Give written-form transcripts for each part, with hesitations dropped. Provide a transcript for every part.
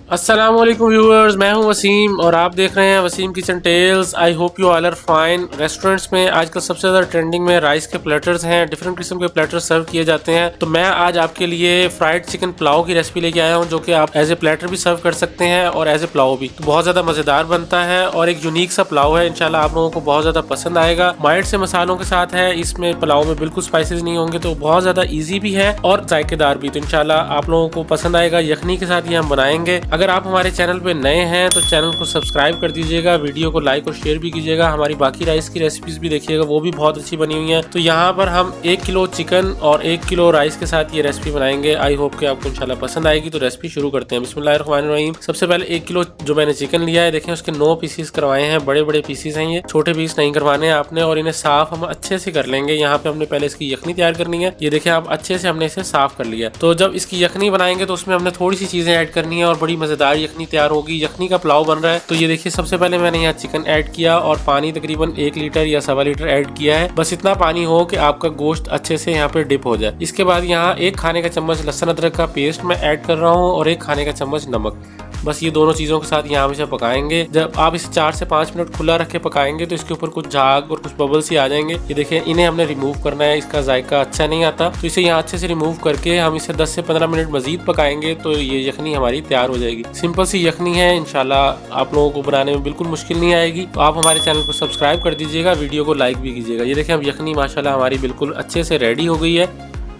अस्सलामुअलैकुम व्यूअर्स, मैं हूं वसीम और आप देख रहे हैं Wasim kitchen tales. I hope you all are fine. Restaurants में आजकल सबसे ज़्यादा ट्रेंडिंग में राइस के प्लेटर्स हैं, डिफरेंट किस्म के प्लेटर्स सर्व किए जाते हैं। तो मैं आज आपके लिए फ्राइड चिकन पुलाव की रेसिपी लेके आया हूं, जो कि आप एज ए प्लेटर भी सर्व कर सकते हैं और एज ए पुलाव भी। तो बहुत ज़्यादा मज़ेदार बनता है और एक यूनिक सा पुलाव है। इंशाल्लाह आप लोगों को बहुत ज़्यादा पसंद आएगा। माइल्ड से मसालों के साथ है, इसमें पुलाव में बिल्कुल स्पाइसेस नहीं होंगे, तो बहुत ज़्यादा ईजी भी है और जायकेदार भी। तो इंशाल्लाह आप लोगों को पसंद आएगा। यखनी के साथ ये हम बनाएंगे। अगर आप हमारे चैनल पे नए हैं तो चैनल को सब्सक्राइब कर दीजिएगा, वीडियो को लाइक और शेयर भी कीजिएगा। हमारी बाकी राइस की रेसिपीज भी देखिएगा, वो भी बहुत अच्छी बनी हुई है। तो यहाँ पर हम 1 किलो चिकन और 1 किलो राइस के साथ ये रेसिपी बनाएंगे। आई होप कि आपको इंशाल्लाह पसंद आएगी। तो रेसिपी शुरू करते हैं। बिस्मिल्लाहिर्रहमानिर्रहीम। सबसे पहले 1 किलो जो मैंने चिकन लिया है, देखें उसके 9 पीसीस करवाए हैं। बड़े बड़े पीसीस हैं, ये छोटे पीस नहीं करवाने हैं आपने। और इन्हें साफ हम अच्छे से कर लेंगे। यहाँ पे हमने पहले इसकी यखनी तैयार करनी है। ये देखें आप, अच्छे से हमने इसे साफ कर लिया। तो जब इसकी यखनी बनाएंगे तो उसमें हमने थोड़ी सी चीजें ऐड करनी है और बड़ी मजेदार यखनी तैयार होगी। यखनी का पुलाव बन रहा है। तो ये देखिए, सबसे पहले मैंने यहाँ चिकन ऐड किया और पानी तकरीबन 1 लीटर या 1.25 लीटर ऐड किया है। बस इतना पानी हो कि आपका गोश्त अच्छे से यहाँ पे डिप हो जाए। इसके बाद यहाँ 1 खाने का चम्मच लहसुन अदरक का पेस्ट मैं ऐड कर रहा हूँ और 1 खाने का चम्मच नमक। बस ये दोनों चीज़ों के साथ यहाँ इसे पकाएंगे। जब आप इसे 4 से 5 मिनट खुला रख के पकाएंगे तो इसके ऊपर कुछ झाग और कुछ बबल्स ही आ जाएंगे। ये देखिए, इन्हें हमने रिमूव करना है, इसका जायका अच्छा नहीं आता। तो इसे यहाँ अच्छे से रिमूव करके हम इसे 10 से 15 मिनट मजीद पकाएंगे। तो ये यखनी हमारी तैयार हो जाएगी। सिंपल सी यखनी है, इंशाल्लाह आप लोगों को बनाने में बिल्कुल मुश्किल नहीं आएगी। तो आप हमारे चैनल को सब्सक्राइब कर दीजिएगा, वीडियो को लाइक भी कीजिएगा। ये देखिए, अब यखनी माशाल्लाह हमारी बिल्कुल अच्छे से रेडी हो गई है।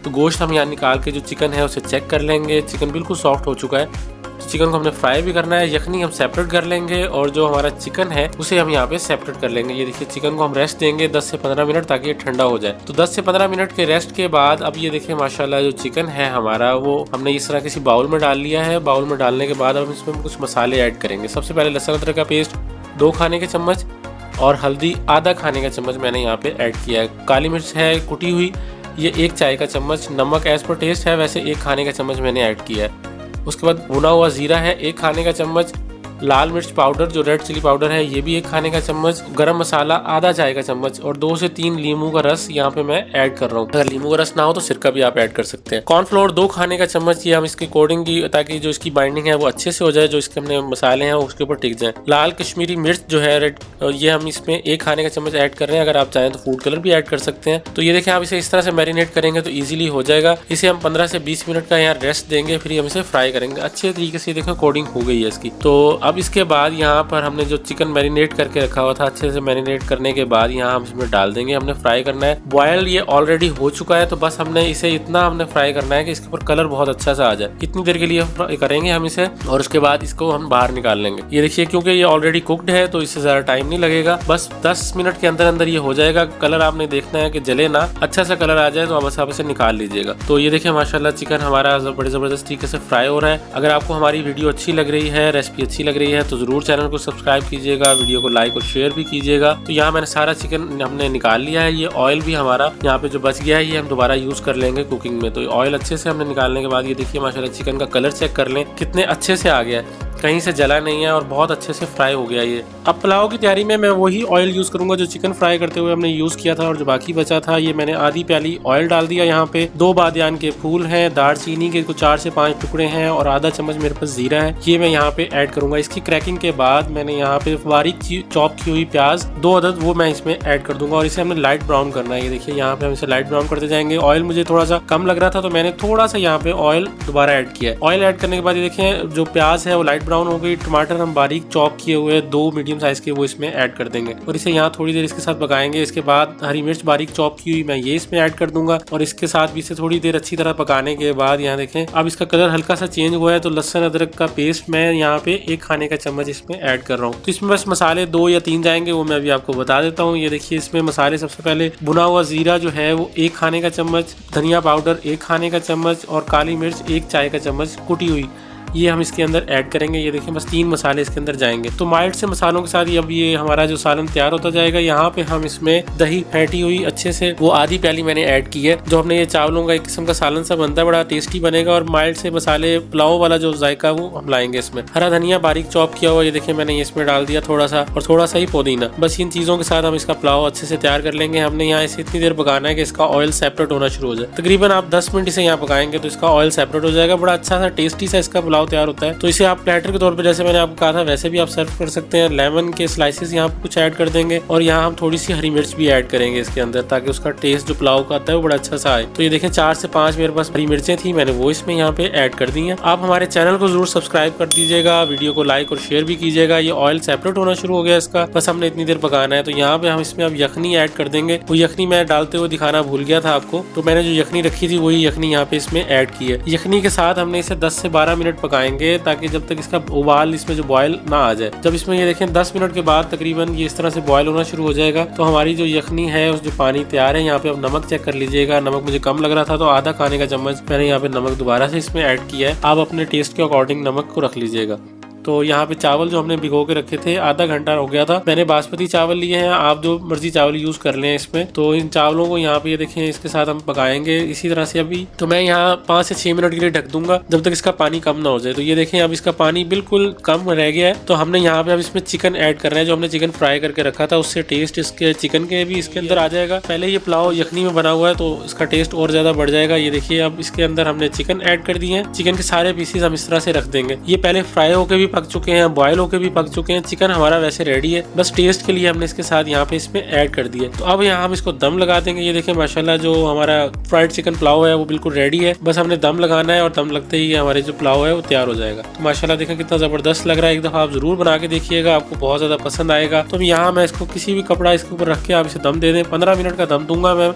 तो गोश्त हम यहाँ निकाल के जो चिकन है उसे चेक कर लेंगे। चिकन बिल्कुल सॉफ्ट हो चुका है। चिकन को हमने फ्राई भी करना है। यखनी हम सेपरेट कर लेंगे और जो हमारा चिकन है उसे हम यहाँ पे सेपरेट कर लेंगे। ये देखिए, चिकन को हम रेस्ट देंगे 10 से 15 मिनट, ताकि ये ठंडा हो जाए। तो 10 से 15 मिनट के रेस्ट के बाद अब ये देखिए माशाल्लाह जो चिकन है हमारा, वो हमने इस तरह किसी बाउल में डाल लिया है। बाउल में डालने के बाद अब इसमें कुछ मसाले ऐड करेंगे। सबसे पहले लहसुन अदरक का पेस्ट 2 खाने के चम्मच और हल्दी आधा खाने का चम्मच मैंने यहाँ पे ऐड किया है। काली मिर्च है कुटी हुई, ये 1 चाय का चम्मच। नमक एज पर टेस्ट है, वैसे 1 खाने का चम्मच मैंने ऐड किया है। उसके बाद भुना हुआ जीरा है 1 खाने का चम्मच। लाल मिर्च पाउडर जो रेड चिली पाउडर है ये भी 1 खाने का चम्मच। गरम मसाला आधा चाय का चम्मच और 2 से 3 लीमू का रस यहाँ पे मैं ऐड कर रहा हूँ। अगर लीमू का रस ना हो तो सिरका भी आप ऐड कर सकते हैं। कॉर्नफ्लोर 2 खाने का चम्मच, ये हम इसकी कोडिंग की, ताकि जो इसकी बाइंडिंग है वो अच्छे से हो जाए, जो इसके हमने मसाले हैं उसके ऊपर टिक जाए। लाल कश्मीरी मिर्च जो है रेड, ये हम इसमें 1 खाने का चम्मच ऐड कर रहे हैं। अगर आप चाहें तो फूड कलर भी ऐड कर सकते हैं। तो ये देखें, आप इसे इस तरह से मैरिनेट करेंगे तो ईजिली हो जाएगा। इसे हम 15 से 20 मिनट का यहाँ रेस्ट देंगे, फिर हम इसे फ्राई करेंगे अच्छे तरीके से। देखो कोडिंग हो गई है इसकी। तो अब इसके बाद यहाँ पर हमने जो चिकन मैरिनेट करके रखा हुआ था, अच्छे से मैरिनेट करने के बाद यहाँ हम इसमें डाल देंगे। हमने फ्राई करना है। बॉयल ये ऑलरेडी हो चुका है, तो बस हमने इसे इतना हमने फ्राई करना है कि इसके ऊपर कलर बहुत अच्छा सा आ जाए। इतनी देर के लिए फ्राई करेंगे हम इसे और उसके बाद इसको हम बाहर निकाल लेंगे। ये देखिए, क्योंकि ये ऑलरेडी कुकड है तो इससे ज्यादा टाइम नहीं लगेगा। बस 10 मिनट के अंदर अंदर ये हो जाएगा। कलर आपने देखना है कि जले ना, अच्छा सा कलर आ जाए तो बस आप इसे निकाल लीजिएगा। तो ये देखिए माशाल्लाह चिकन हमारा बड़े जबरदस्त तरीके से फ्राई हो रहा है। अगर आपको हमारी वीडियो अच्छी लग रही है, रेसिपी अच्छी लग रही है, तो जरूर चैनल को सब्सक्राइब कीजिएगा, वीडियो को लाइक और शेयर भी कीजिएगा। तो यहाँ मैंने सारा चिकन हमने निकाल लिया है। ये ऑयल भी हमारा यहाँ पे जो बच गया है ये हम दोबारा यूज कर लेंगे कुकिंग में। तो ऑयल अच्छे से हमने निकालने के बाद ये देखिए माशाल्लाह चिकन का कलर चेक कर लें, कितने अच्छे से आ गया है, कहीं से जला नहीं है और बहुत अच्छे से फ्राई हो गया ये। अब पुलाव की तैयारी में मैं वही ऑयल यूज करूंगा जो चिकन फ्राई करते हुए हमने यूज किया था, और जो बाकी बचा था ये मैंने आधी प्याली ऑयल डाल दिया। यहाँ पे 2 बादियान के फूल हैं, दालचीनी के कुछ 4 से 5 टुकड़े हैं और आधा चम्मच मेरे पास जीरा है, ये मैं यहाँ पे ऐड करूंगा। इसकी क्रैकिंग के बाद मैंने यहाँ पे बारीक चॉप की हुई प्याज 2 अदद वो मैं इसमें ऐड कर दूंगा और इसे हमने लाइट ब्राउन करना है। ये देखिए, यहाँ पे हम इसे लाइट ब्राउन करते जाएंगे। ऑयल मुझे थोड़ा सा कम लग रहा था तो मैंने थोड़ा सा यहाँ पे ऑयल दोबारा ऐड किया है। ऑयल ऐड करने के बाद ये देखें जो प्याज है वो लाइट ब्राउन हो गई। टमाटर हम बारीक चॉप किए हुए 2 मीडियम साइज के वो इसमें ऐड कर देंगे और इसे यहाँ थोड़ी देर इसके साथ पकाएंगे। इसके बाद हरी मिर्च बारीक चॉप की हुई मैं ये इसमें ऐड कर दूंगा और इसके साथ भी इसे थोड़ी देर अच्छी तरह पकाने के बाद यहाँ देखें अब इसका कलर हल्का सा चेंज हुआ है। तो लहसुन अदरक का पेस्ट मैं यहाँ पे 1 खाने का चम्मच इसमें ऐड कर रहा हूँ। तो इसमें बस मसाले 2 या 3 जाएंगे, वो मैं अभी आपको बता देता हूँ। ये देखिए, इसमें मसाले सबसे पहले भुना हुआ जीरा जो है वो 1 खाने का चम्मच, धनिया पाउडर 1 खाने का चम्मच और काली मिर्च 1 चाय का चम्मच कुटी हुई, ये हम इसके अंदर ऐड करेंगे। ये देखिए, बस 3 मसाले इसके अंदर जाएंगे। तो माइल्ड से मसालों के साथ अब ये हमारा जो सालन तैयार होता जाएगा। यहाँ पे हम इसमें दही फेंटी हुई अच्छे से वो आधी प्याली मैंने ऐड की है। जो हमने ये चावलों का एक किस्म का सालन सा बनता है, बड़ा टेस्टी बनेगा और माइल्ड से मसाले पुलाव वाला जो जायका वो हम लाएंगे इसमें। हरा धनिया बारीक चॉप किया हुआ ये देखिए मैंने ये इसमें डाल दिया थोड़ा सा, और थोड़ा सा ही पुदीना। बस इन चीज़ों के साथ हम इसका पुलाव अच्छे से तैयार कर लेंगे। हमने यहाँ इसे इतनी देर पकाना है कि इसका ऑयल सेपरेट होना शुरू हो जाए। तकरीबन आप 10 मिनट इसे यहाँ पकाएंगे तो इसका ऑयल सेपरेट हो जाएगा। बड़ा अच्छा सा टेस्टी सा इसका पुलाव पुलाव तैयार होता है। तो इसे आप प्लेटर के तौर पर, जैसे मैंने आपको कहा था, वैसे भी आप सर्व कर सकते हैं। लेमन के स्लाइसेस यहाँ पे कुछ ऐड कर देंगे और यहाँ हम थोड़ी सी हरी मिर्च भी ऐड करेंगे इसके अंदर, ताकि उसका टेस्ट जो पुलाव का आता है वो बड़ा अच्छा सा आए। तो ये देखें 4 से 5 मेरे पास हरी मिर्चें थी, मैंने वो इसमें यहाँ पे ऐड कर दी हैं। आप हमारे चैनल को जरूर सब्सक्राइब कर दीजिएगा, वीडियो को लाइक और शेयर भी कीजिएगा। ये ऑयल सेपरेट होना शुरू हो गया इसका, बस हमने इतनी देर पकाना है। तो यहाँ पे हम इसमें अब यखनी ऐड कर देंगे। वो यखनी मैं डालते हुए दिखाना भूल गया था आपको, तो मैंने जो यखनी रखी थी वही यखनी यहाँ पे इसमें ऐड की है। यखनी के साथ हमने इसे 10 से 12 मिनट पकाएंगे, ताकि जब तक इसका उबाल इसमें जो बॉयल ना आ जाए। जब इसमें ये देखें 10 मिनट के बाद तकरीबन ये इस तरह से बॉयल होना शुरू हो जाएगा, तो हमारी जो यखनी है उस जो पानी तैयार है। यहाँ पे अब नमक चेक कर लीजिएगा। नमक मुझे कम लग रहा था, तो आधा खाने का चम्मच मैंने यहाँ पे नमक दोबारा से इसमें ऐड किया है। आप अपने टेस्ट के अकॉर्डिंग नमक को रख लीजिएगा। तो यहाँ पे चावल जो हमने भिगो के रखे थे, आधा घंटा हो गया था। मैंने बासमती चावल लिए हैं, आप जो मर्जी चावल यूज कर लें इसमें। तो इन चावलों को यहाँ पे ये देखें इसके साथ हम पकाएंगे इसी तरह से अभी। तो मैं यहाँ 5 से 6 मिनट के लिए ढक दूंगा, जब तक इसका पानी कम ना हो जाए। तो ये देखें अब इसका पानी बिल्कुल कम रह गया है। तो हमने यहाँ पे अब इसमें चिकन ऐड करना है, जो हमने चिकन फ्राई करके रखा था। उससे टेस्ट इसके चिकन के भी इसके अंदर आ जाएगा। पहले ये पुलाव यखनी में बना हुआ है, तो इसका टेस्ट और ज्यादा बढ़ जाएगा। ये देखिए अब इसके अंदर हमने चिकन ऐड कर दिए हैं। चिकन के सारे पीसेस हम इस तरह से रख देंगे। ये पहले फ्राई होके भी पक चुके हैं, बॉयल होके भी पक चुके हैं। चिकन हमारा वैसे रेडी है, बस टेस्ट के लिए हमने इसके साथ यहाँ पे इसमें ऐड कर दिया। तो अब यहाँ हम इसको दम लगा देंगे। ये देखें माशाल्लाह जो हमारा फ्राइड चिकन पुलाव है वो बिल्कुल रेडी है। बस हमने दम लगाना है और दम लगते ही हमारे जो पुलाव है वो तैयार हो जाएगा। तो माशाल्लाह देखें कितना जबरदस्त लग रहा है। एक दफा आप जरूर बना के देखिएगा, आपको बहुत ज्यादा पसंद आएगा। तो यहाँ मैं इसको किसी भी कपड़ा इसके ऊपर रख के आप इसे दम दे दें। 15 मिनट का दम दूंगा मैं।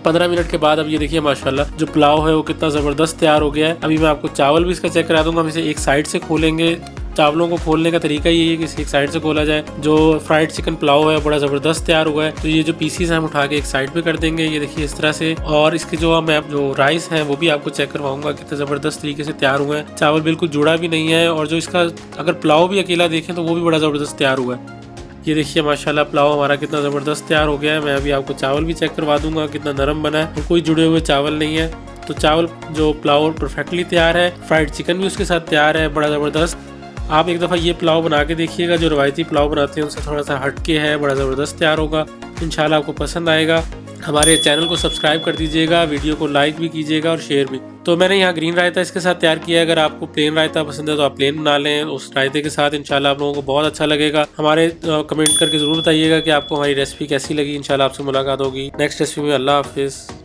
15 मिनट के बाद अब ये देखिए माशाल्लाह जो पुलाव है वो कितना जबरदस्त तैयार हो गया है। अभी मैं आपको चावल भी इसका चेक करा दूंगा। हम इसे एक साइड से खोलेंगे। चावलों को खोलने का तरीका ये है कि इसे एक साइड से खोला जाए। जो फ्राइड चिकन पुलाव है बड़ा जबरदस्त तैयार हुआ है। तो ये जो पीसीज हैं हम उठा के एक साइड पे कर देंगे, ये देखिए इस तरह से। और इसके जो मैं जो राइस है वो भी आपको चेक करवाऊंगा कितने जबरदस्त तरीके से तैयार हुए हैं। चावल बिल्कुल जुड़ा भी नहीं है, और जो इसका अगर पुलाव भी अकेला देखें तो वो भी बड़ा जबरदस्त तैयार हुआ है। ये देखिए माशाल्लाह पुलाव हमारा कितना ज़बरदस्त तैयार हो गया है। मैं अभी आपको चावल भी चेक करवा दूंगा कितना नरम बना है, और कोई जुड़े हुए चावल नहीं है। तो चावल जो पुलाव परफेक्टली तैयार है, फ्राइड चिकन भी उसके साथ तैयार है, बड़ा ज़बरदस्त। आप एक दफ़ा ये पुलाव बना के देखिएगा, जो रवायती पुलाव बनाते हैं उनसे थोड़ा सा हटके है, बड़ा ज़बरदस्त तैयार होगा। इंशाल्लाह आपको पसंद आएगा। हमारे चैनल को सब्सक्राइब कर दीजिएगा, वीडियो को लाइक भी कीजिएगा और शेयर भी। तो मैंने यहाँ ग्रीन रायता इसके साथ तैयार किया है। अगर आपको प्लेन रायता पसंद है तो आप प्लेन बना लें उस रायते के साथ। इंशाल्लाह आप लोगों को बहुत अच्छा लगेगा। हमारे कमेंट करके ज़रूर बताइएगा कि आपको हमारी रेसिपी कैसी लगी। इंशाल्लाह आपसे मुलाकात होगी नेक्स्ट रेसिपी में। अल्लाह हाफिज़।